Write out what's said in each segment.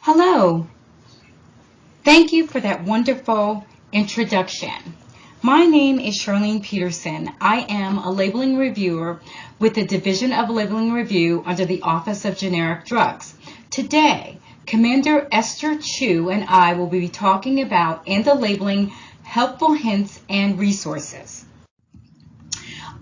Hello. Thank you for that wonderful introduction. My name is Charlene Peterson. I am a labeling reviewer with the Division of Labeling Review under the Office of Generic Drugs. Today, Commander Esther Chuh and I will be talking about ANDA labeling, helpful hints, and resources.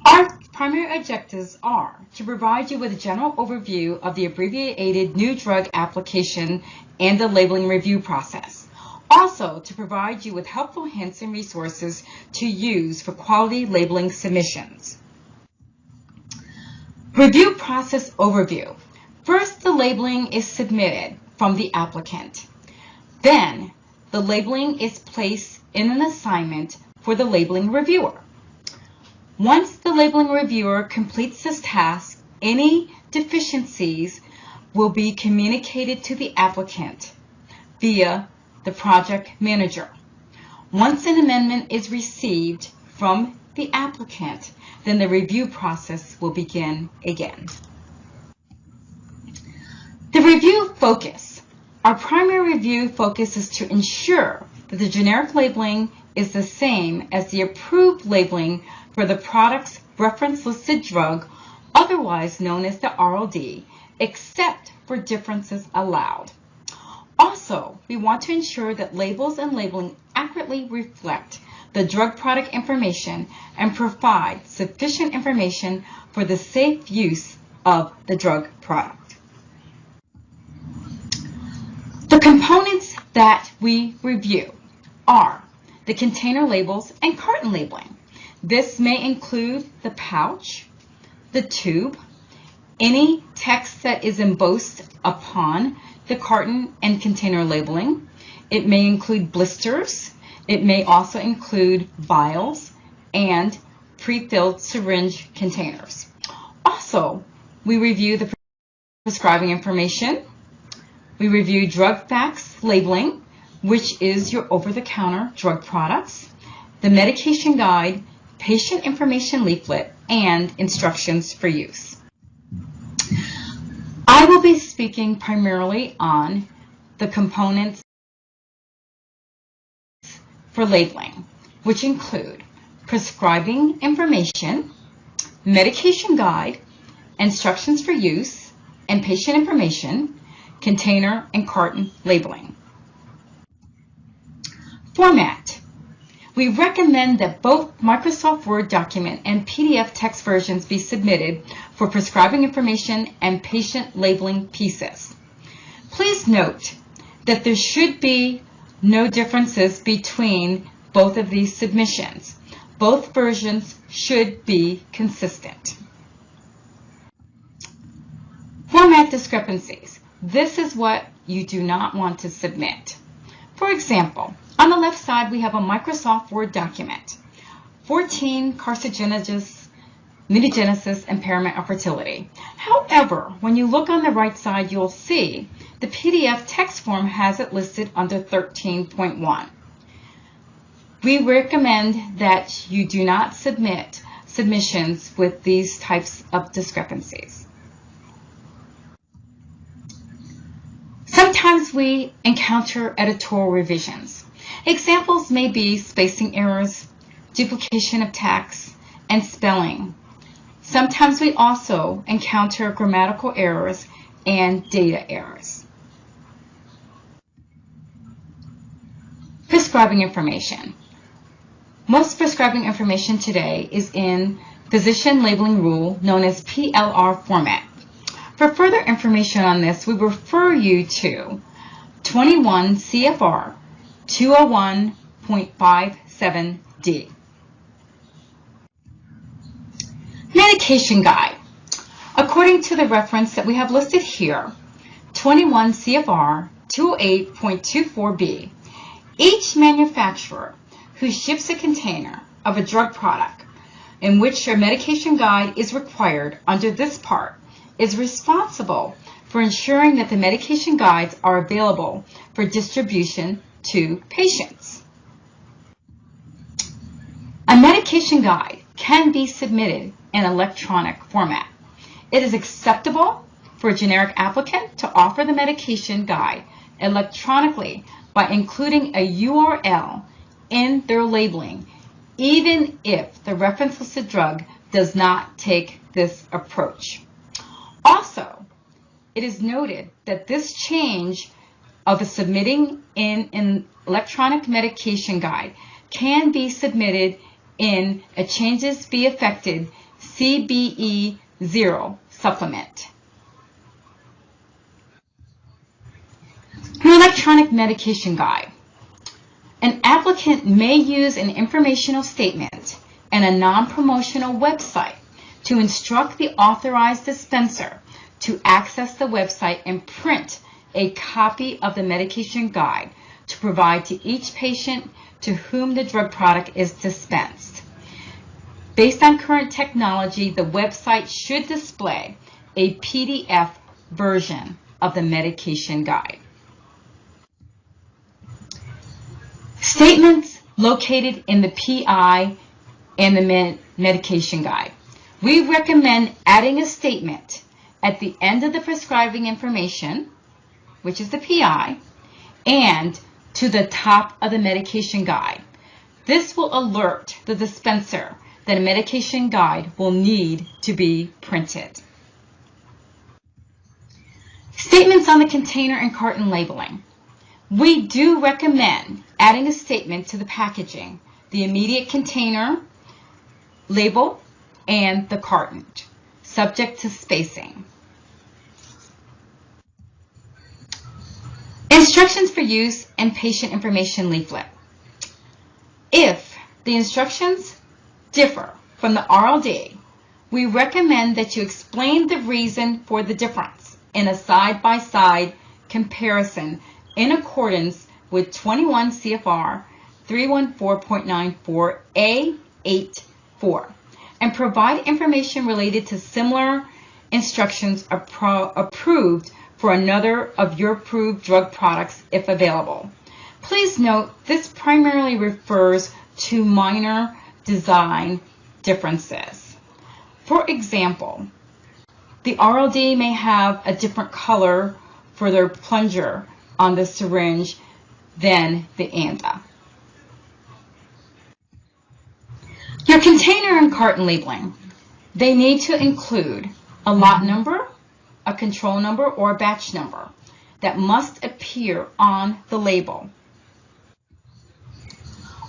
Our primary objectives are to provide you with a general overview of the abbreviated new drug application and the labeling review process. Also, to provide you with helpful hints and resources to use for quality labeling submissions. Review process overview. First, the labeling is submitted from the applicant. Then, the labeling is placed in an assignment for the labeling reviewer. Once the labeling reviewer completes this task, any deficiencies will be communicated to the applicant via the project manager. Once an amendment is received from the applicant, then the review process will begin again. The review focus. Our primary review focus is to ensure that the generic labeling is the same as the approved labeling for the product's reference listed drug, otherwise known as the RLD, except for differences allowed. Also, we want to ensure that labels and labeling accurately reflect the drug product information and provide sufficient information for the safe use of the drug product. The components that we review are the container labels and carton labeling. This may include the pouch, the tube, any text that is embossed upon the carton and container labeling. It may include blisters. It may also include vials and pre-filled syringe containers. Also, we review the prescribing information. We review drug facts labeling, which is your over-the-counter drug products, the medication guide, patient information leaflet, and instructions for use. I will be speaking primarily on the components for labeling, which include prescribing information, medication guide, instructions for use, and patient information, container and carton labeling. Format. We recommend that both Microsoft Word document and PDF text versions be submitted for prescribing information and patient labeling pieces. Please note that there should be no differences between both of these submissions. Both versions should be consistent. Format discrepancies. This is what you do not want to submit. For example, on the left side, we have a Microsoft Word document, 14 carcinogenesis, mutagenesis, impairment of fertility. However, when you look on the right side, you'll see the PDF text form has it listed under 13.1. We recommend that you do not submit submissions with these types of discrepancies. Sometimes we encounter editorial revisions. Examples may be spacing errors, duplication of text, and spelling. Sometimes we also encounter grammatical errors and data errors. Prescribing information. Most prescribing information today is in Physician Labeling Rule, known as PLR format. For further information on this, we refer you to 21 CFR 201.57D. Medication guide. According to the reference that we have listed here, 21 CFR 208.24B, each manufacturer who ships a container of a drug product in which a medication guide is required under this part is responsible for ensuring that the medication guides are available for distribution to patients. A medication guide can be submitted in electronic format. It is acceptable for a generic applicant to offer the medication guide electronically by including a URL in their labeling, even if the reference listed drug does not take this approach. Also, it is noted that this change of submitting in an electronic medication guide can be submitted in a Changes Be Affected CBE 0 supplement. Your electronic medication guide. An applicant may use an informational statement and a non-promotional website to instruct the authorized dispenser to access the website and print a copy of the medication guide to provide to each patient to whom the drug product is dispensed. Based on current technology, the website should display a PDF version of the medication guide. Statements located in the PI and the medication guide. We recommend adding a statement at the end of the prescribing information, which is the PI, and to the top of the medication guide. This will alert the dispenser that a medication guide will need to be printed. Statements on the container and carton labeling. We do recommend adding a statement to the packaging, the immediate container, label, and the carton, subject to spacing. Instructions for use and patient information leaflet. If the instructions differ from the RLD, we recommend that you explain the reason for the difference in a side-by-side comparison in accordance with 21 CFR 314.94A84 and provide information related to similar instructions approved for another of your approved drug products if available. Please note this primarily refers to minor design differences. For example, the RLD may have a different color for their plunger on the syringe than the ANDA. Your container and carton labeling. They need to include a lot number, a control number, or a batch number that must appear on the label.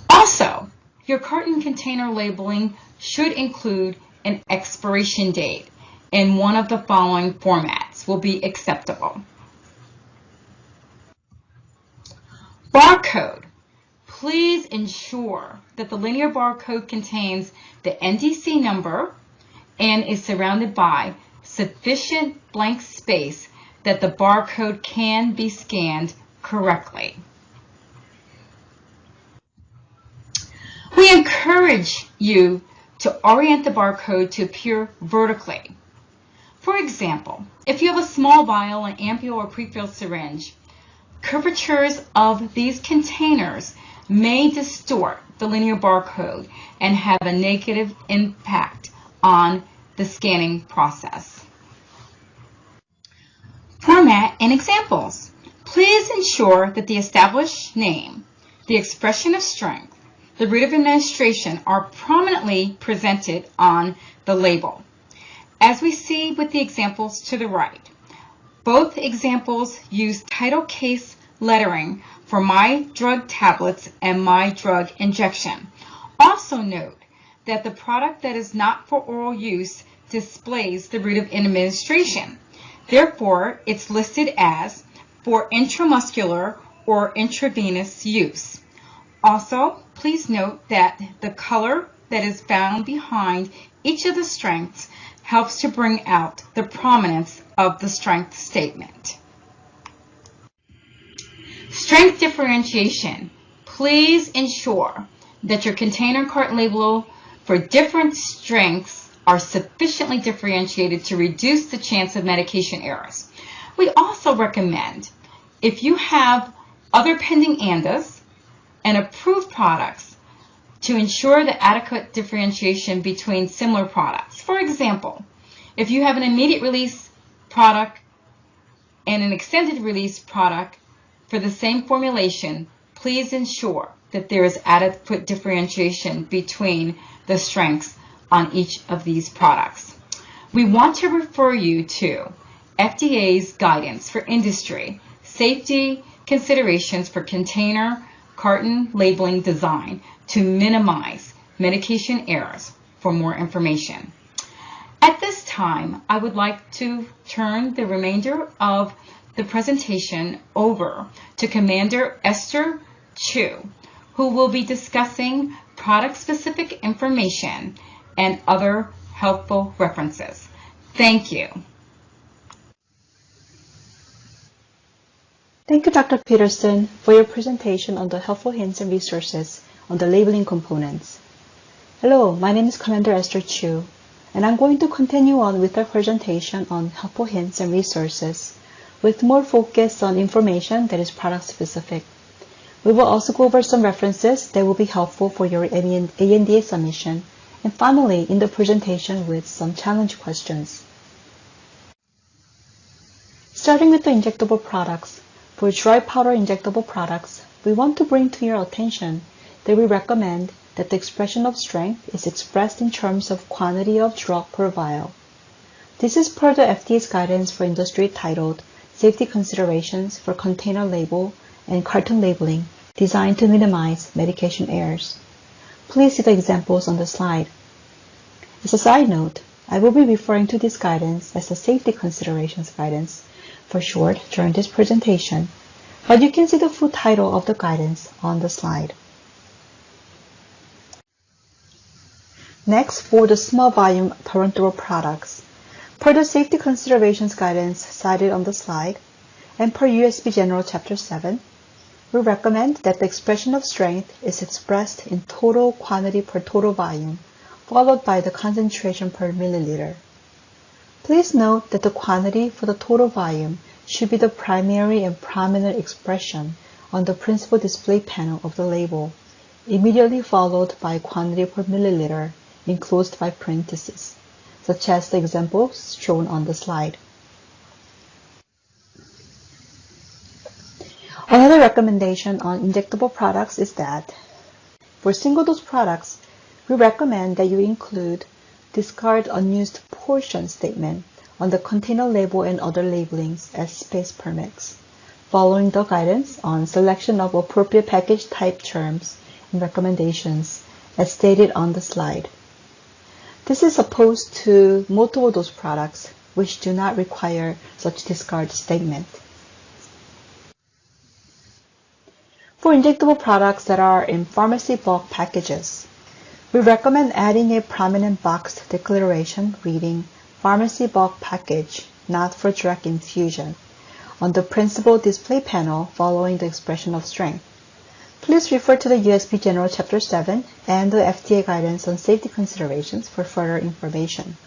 Also, your carton container labeling should include an expiration date, and one of the following formats will be acceptable. Barcode. Please ensure that the linear barcode contains the NDC number and is surrounded by sufficient blank space that the barcode can be scanned correctly. We encourage you to orient the barcode to appear vertically. For example, if you have a small vial, an ampule, or prefilled syringe, curvatures of these containers may distort the linear barcode and have a negative impact on the scanning process. Format and examples. Please ensure that the established name, the expression of strength, the route of administration are prominently presented on the label. As we see with the examples to the right, both examples use title case lettering for my drug tablets and my drug injection. Also note that the product that is not for oral use displays the route of administration. Therefore, it's listed as for intramuscular or intravenous use. Also, please note that the color that is found behind each of the strengths helps to bring out the prominence of the strength statement. Strength differentiation. Please ensure that your container carton label for different strengths are sufficiently differentiated to reduce the chance of medication errors. We also recommend, if you have other pending ANDAs and approved products, to ensure the adequate differentiation between similar products. For example, if you have an immediate release product and an extended release product, For the same formulation, please ensure that there is adequate differentiation between the strengths on each of these products. We want to refer you to FDA's guidance for industry, safety considerations for container, carton labeling design to minimize medication errors for more information. At this time, I would like to turn the remainder of the presentation over to Commander Esther Chuh, who will be discussing product-specific information and other helpful references. Thank you. Thank you, Dr. Peterson, for your presentation on the helpful hints and resources on the labeling components. Hello, my name is Commander Esther Chuh, and I'm going to continue on with our presentation on helpful hints and resources, with more focus on information that is product-specific. We will also go over some references that will be helpful for your ANDA submission, and finally, in the presentation with some challenge questions. Starting with the injectable products, for dry powder injectable products, we want to bring to your attention that we recommend that the expression of strength is expressed in terms of quantity of drug per vial. This is per the FDA's guidance for industry titled Safety Considerations for Container Label and Carton Labeling, designed to minimize medication errors. Please see the examples on the slide. As a side note, I will be referring to this guidance as the Safety Considerations Guidance for short during this presentation, but you can see the full title of the guidance on the slide. Next, for the small volume parenteral products. Per the Safety Considerations Guidance cited on the slide, and per USB General Chapter 7, we recommend that the expression of strength is expressed in total quantity per total volume, followed by the concentration per milliliter. Please note that the quantity for the total volume should be the primary and prominent expression on the principal display panel of the label, immediately followed by quantity per milliliter enclosed by parentheses, such as the examples shown on the slide. Another recommendation on injectable products is that for single-dose products, we recommend that you include discard unused portion statement on the container label and other labelings as space permits, following the guidance on selection of appropriate package type terms and recommendations as stated on the slide. This is opposed to multiple dose products, which do not require such discard statement. For injectable products that are in pharmacy bulk packages, we recommend adding a prominent boxed declaration reading Pharmacy Bulk Package, not for direct infusion, on the principal display panel following the expression of strength. Please refer to the USB General Chapter 7 and the FDA Guidance on Safety Considerations for further information.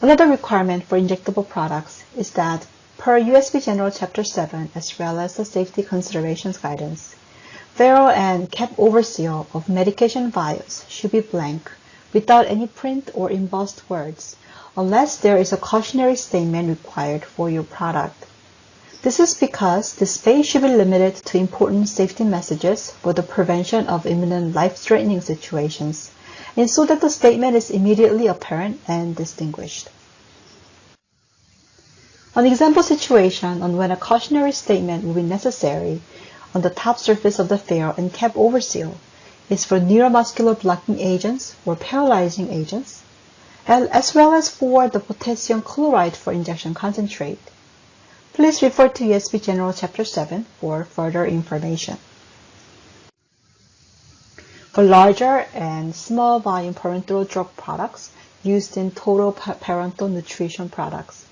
Another requirement for injectable products is that per USB General Chapter 7 as well as the Safety Considerations Guidance, ferrule and cap overseal of medication vials should be blank without any print or embossed words unless there is a cautionary statement required for your product. This is because the space should be limited to important safety messages for the prevention of imminent life-threatening situations, and so that the statement is immediately apparent and distinguished. An example situation on when a cautionary statement will be necessary on the top surface of the ferrule and cap overseal is for neuromuscular blocking agents or paralyzing agents, as well as for the potassium chloride for injection concentrate. Please refer to USB General Chapter 7 for further information. For larger and small volume parenteral drug products used in total parental nutrition products,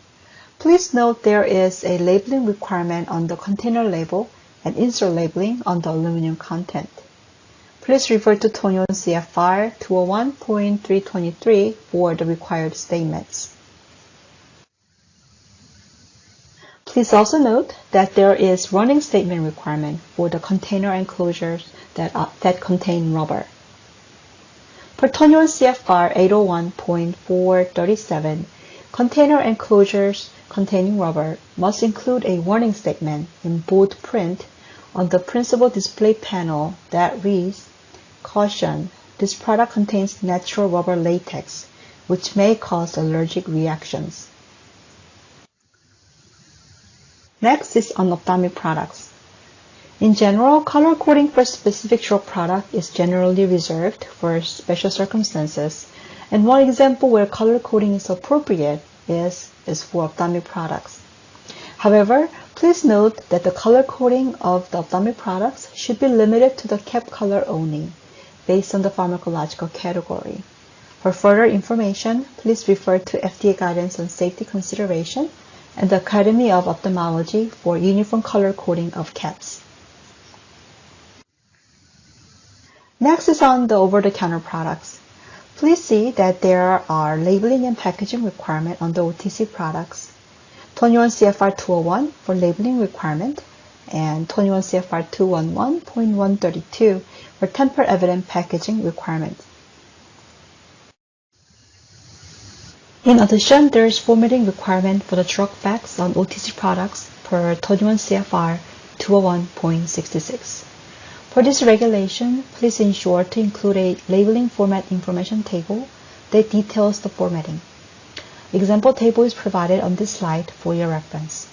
please note there is a labeling requirement on the container label and insert labeling on the aluminum content. Please refer to Tonyon CFR 201.323 for the required statements. Please also note that there is running statement requirement for the container enclosures that contain rubber. For Tonyon CFR 801.437, Container enclosures containing rubber must include a warning statement in bold print on the principal display panel that reads, "Caution, this product contains natural rubber latex, which may cause allergic reactions." Next is on ophthalmic products. In general, color coding for specific drug product is generally reserved for special circumstances, and one example where color coding is appropriate is for ophthalmic products. However, please note that the color coding of the ophthalmic products should be limited to the cap color only, based on the pharmacological category. For further information, please refer to FDA guidance on safety consideration and the Academy of Ophthalmology for uniform color coding of caps. Next is on the over-the-counter products. Please see that there are labeling and packaging requirements on the OTC products. 21 CFR 201 for labeling requirement and 21 CFR 211.132 for tamper-evident packaging requirements. In addition, there is formatting requirement for the drug facts on OTC products per 21 CFR 201.66. For this regulation, please ensure to include a labeling format information table that details the formatting. Example table is provided on this slide for your reference.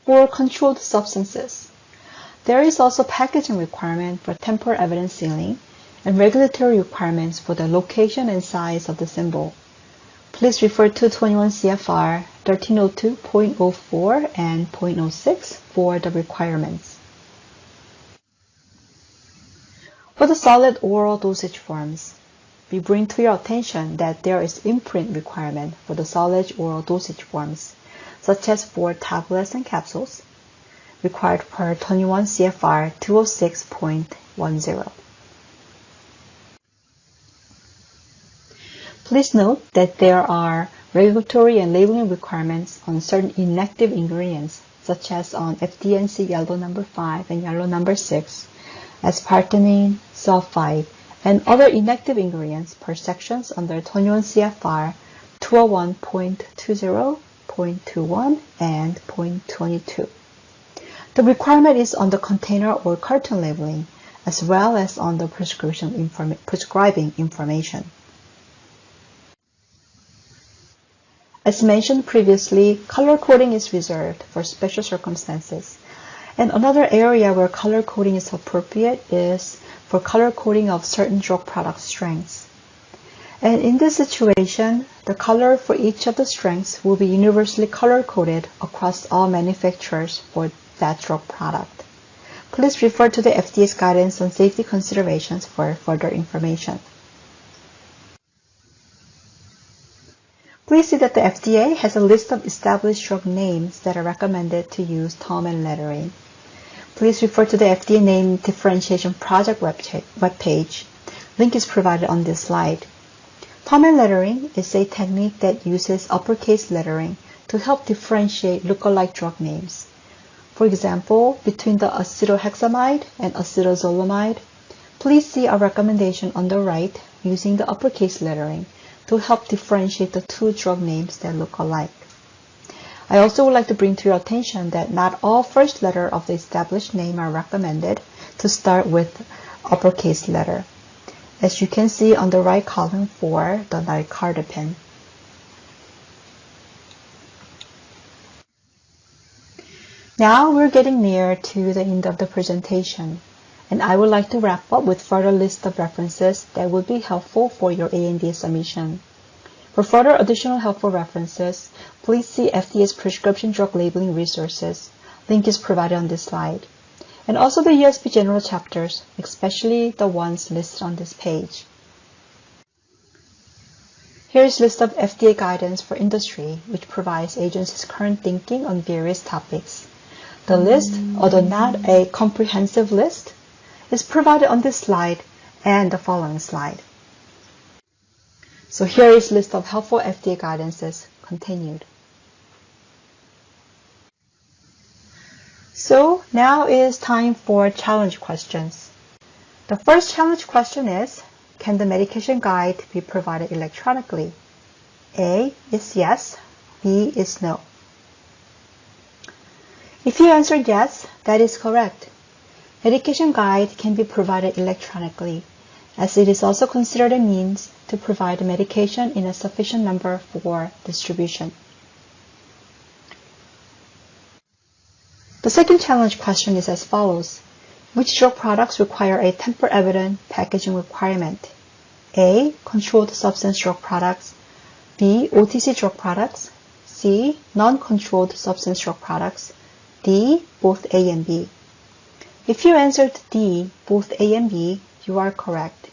For controlled substances, there is also packaging requirement for temporal evidence sealing and regulatory requirements for the location and size of the symbol. Please refer to 21 CFR 1302.04 and .06 for the requirements. For the solid oral dosage forms, we bring to your attention that there is imprint requirement for the solid oral dosage forms, such as for tablets and capsules, required per 21 CFR 206.10. Please note that there are regulatory and labeling requirements on certain inactive ingredients, such as on FDNC Yellow number 5 and Yellow number 6, aspartame, sulfide, and other inactive ingredients per sections under 21 CFR 201.20, .21, and .22. The requirement is on the container or carton labeling, as well as on the prescribing information. As mentioned previously, color coding is reserved for special circumstances. And another area where color coding is appropriate is for color coding of certain drug product strengths. And in this situation, the color for each of the strengths will be universally color coded across all manufacturers for that drug product. Please refer to the FDA's guidance on safety considerations for further information. Please see that the FDA has a list of established drug names that are recommended to use term and lettering. Please refer to the FDA Name Differentiation Project webpage. Link is provided on this slide. Term and lettering is a technique that uses uppercase lettering to help differentiate lookalike drug names. For example, between the acetohexamide and acetazolamide, please see our recommendation on the right using the uppercase lettering to help differentiate the two drug names that look alike. I also would like to bring to your attention that not all first letter of the established name are recommended to start with uppercase letter, as you can see on the right column for the nicardipine. Now we're getting near to the end of the presentation, and I would like to wrap up with further list of references that would be helpful for your ANDA submission. For further additional helpful references, please see FDA's prescription drug labeling resources. Link is provided on this slide. And also the USB general chapters, especially the ones listed on this page. Here is a list of FDA guidance for industry, which provides agencies' current thinking on various topics. The list, although not a comprehensive list, is provided on this slide and the following slide. So here is a list of helpful FDA guidances continued. So now is time for challenge questions. The first challenge question is, can the medication guide be provided electronically? A is yes, B is no. If you answered yes, that is correct. Medication guide can be provided electronically, as it is also considered a means to provide the medication in a sufficient number for distribution. The second challenge question is as follows. Which drug products require a tamper-evident packaging requirement? A. Controlled substance drug products. B. OTC drug products. C. Non-controlled substance drug products. D. Both A and B. If you answered D, both A and B, you are correct.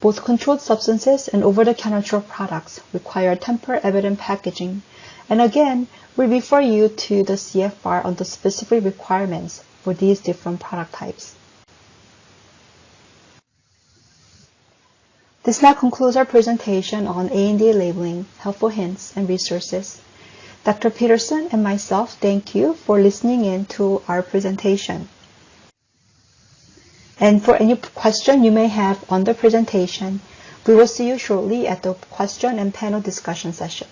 Both controlled substances and over-the-counter drug products require tamper-evident packaging, and again, we refer you to the CFR on the specific requirements for these different product types. This now concludes our presentation on ANDA labeling, helpful hints, and resources. Dr. Peterson and myself thank you for listening in to our presentation. And for any question you may have on the presentation, we will see you shortly at the question and panel discussion session.